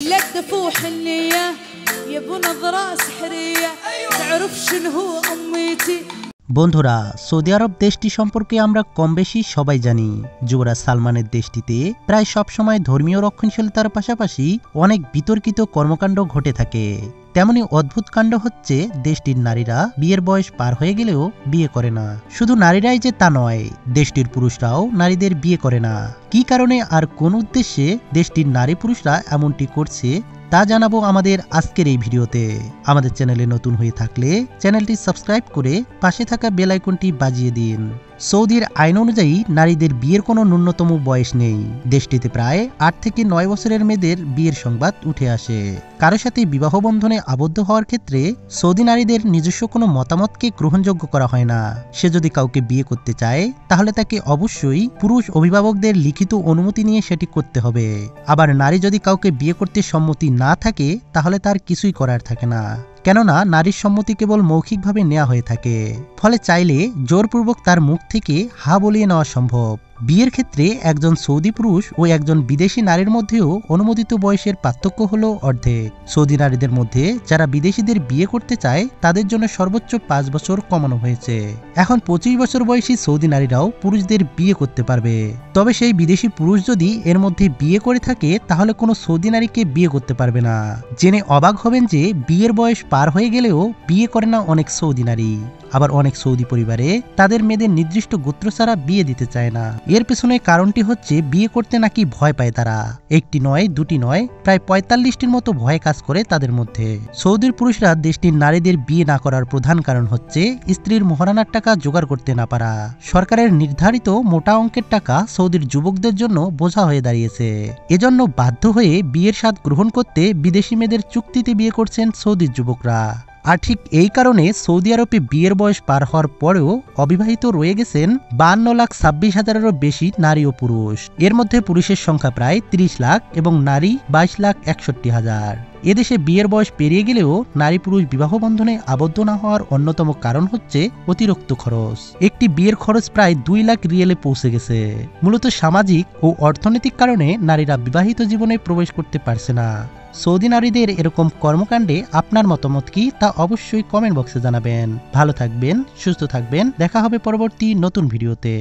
لا تدفوح النية يبو نظرة سحرية تعرف شنو هو أميتي। বন্ধুরা, সৌদি আরব দেশটি সম্পর্কে আমরা কম বেশি সবাই জানি। যুবরাজ সালমানের দেশটিতে প্রায় সব সময় ধর্মীয় রক্ষণশীলতার পাশাপাশি অনেক বিতর্কিত কর্মকাণ্ড ঘটে থাকে। তেমনি অদ্ভুত কাণ্ড হচ্ছে দেশটির নারীরা বিয়ের বয়স পার হয়ে গেলেও বিয়ে করে না। শুধু নারীরাই যে তা নয়, দেশটির পুরুষরাও নারীদের বিয়ে করে না। কী কারণে আর কোন উদ্দেশ্যে দেশটির নারী পুরুষরা এমনটি করছে তা জানাবো আমাদের আজকের এই ভিডিওতে। আমাদের চ্যানেলে নতুন হয়ে থাকলে চ্যানেলটি সাবস্ক্রাইব করে পাশে থাকা বেল আইকনটি বাজিয়ে দিন। সৌদির আইন অনুযায়ী নারীদের বিয়ের কোনো ন্যূনতম বয়স নেই। দেশটিতে প্রায় ৮ থেকে ৯ বছরের মেয়েদের বিয়ের সংবাদ উঠে আসে। কারো সাথে বিবাহ বন্ধনে আবদ্ধ হওয়ার ক্ষেত্রে সৌদি নারীদের নিজস্ব কোনো মতামতকে গ্রহণযোগ্য করা হয় না। সে যদি কাউকে বিয়ে করতে চায় তাহলে তাকে অবশ্যই পুরুষ অভিভাবকদের লিখিত অনুমতি নিয়ে সেটি করতে হবে। আবার নারী যদি কাউকে বিয়ে করতে সম্মতি না থাকে তাহলে তার কিছুই করার থাকে না, কেননা নারীর সম্মতি কেবল মৌখিকভাবে নেওয়া হয়ে থাকে। ফলে চাইলে জোরপূর্বক তার মুখ থেকে হা বলিয়ে নেওয়া সম্ভব। বিয়ের ক্ষেত্রে একজন সৌদি পুরুষ ও একজন বিদেশি নারীর মধ্যেও অনুমোদিত বয়সের পার্থক্য হলো অর্ধেক। সৌদি নারীদের মধ্যে যারা বিদেশিদের বিয়ে করতে চায় তাদের জন্য সর্বোচ্চ ৫ বছর কমানো হয়েছে। এখন ২৫ বছর বয়সী সৌদি নারীরাও পুরুষদের বিয়ে করতে পারবে। তবে সেই বিদেশি পুরুষ যদি এর মধ্যে বিয়ে করে থাকে তাহলে কোনো সৌদি নারীকে বিয়ে করতে পারবে না। জেনে অবাক হবেন যে বিয়ের বয়স পার হয়ে গেলেও বিয়ে করে না অনেক সৌদি নারী। আবার অনেক সৌদি পরিবারে তাদের মেয়েদের নির্দিষ্ট গোত্র ছাড়া বিয়ে দিতে চায় না। এর পেছনে কারণটি হচ্ছে বিয়ে করতে নাকি ভয় পায় তারা। একটি নয়, দুটি নয়, প্রায় ৪৫টির মতো ভয় কাজ করে তাদের মধ্যে। সৌদির পুরুষরা দেশটির নারীদের বিয়ে না করার প্রধান কারণ হচ্ছে স্ত্রীর মোহরানার টাকা জোগাড় করতে না পারা। সরকারের নির্ধারিত মোটা অঙ্কের টাকা সৌদির যুবকদের জন্য বোঝা হয়ে দাঁড়িয়েছে। এজন্য বাধ্য হয়ে বিয়ের স্বাদ গ্রহণ করতে বিদেশি মেয়েদের চুক্তিতে বিয়ে করছেন সৌদির যুবকরা। আর ঠিক এই কারণে সৌদি আরবে বিয়ের বয়স পার হওয়ার পরেও অবিবাহিত রয়ে গেছেন ৫২,২৬,০০০-এরও বেশি নারী ও পুরুষ। এর মধ্যে পুরুষের সংখ্যা প্রায় ৩০ লাখ এবং নারী ২২,৬১,০০০। এদেশে বিয়ের বয়স পেরিয়ে গেলেও নারী পুরুষ বিবাহ বন্ধনে আবদ্ধ না হওয়ার অন্যতম কারণ হচ্ছে অতিরিক্ত খরচ। একটি বিয়ের খরচ প্রায় ২ লাখ রিয়েলে পৌঁছে গেছে। মূলত সামাজিক ও অর্থনৈতিক কারণে নারীরা বিবাহিত জীবনে প্রবেশ করতে পারছে না। সৌদি নারীদের এরকম কর্মকাণ্ডে আপনার মতামত কি তা অবশ্যই কমেন্ট বক্সে জানাবেন। ভালো থাকবেন, সুস্থ থাকবেন, দেখা হবে পরবর্তী নতুন ভিডিওতে।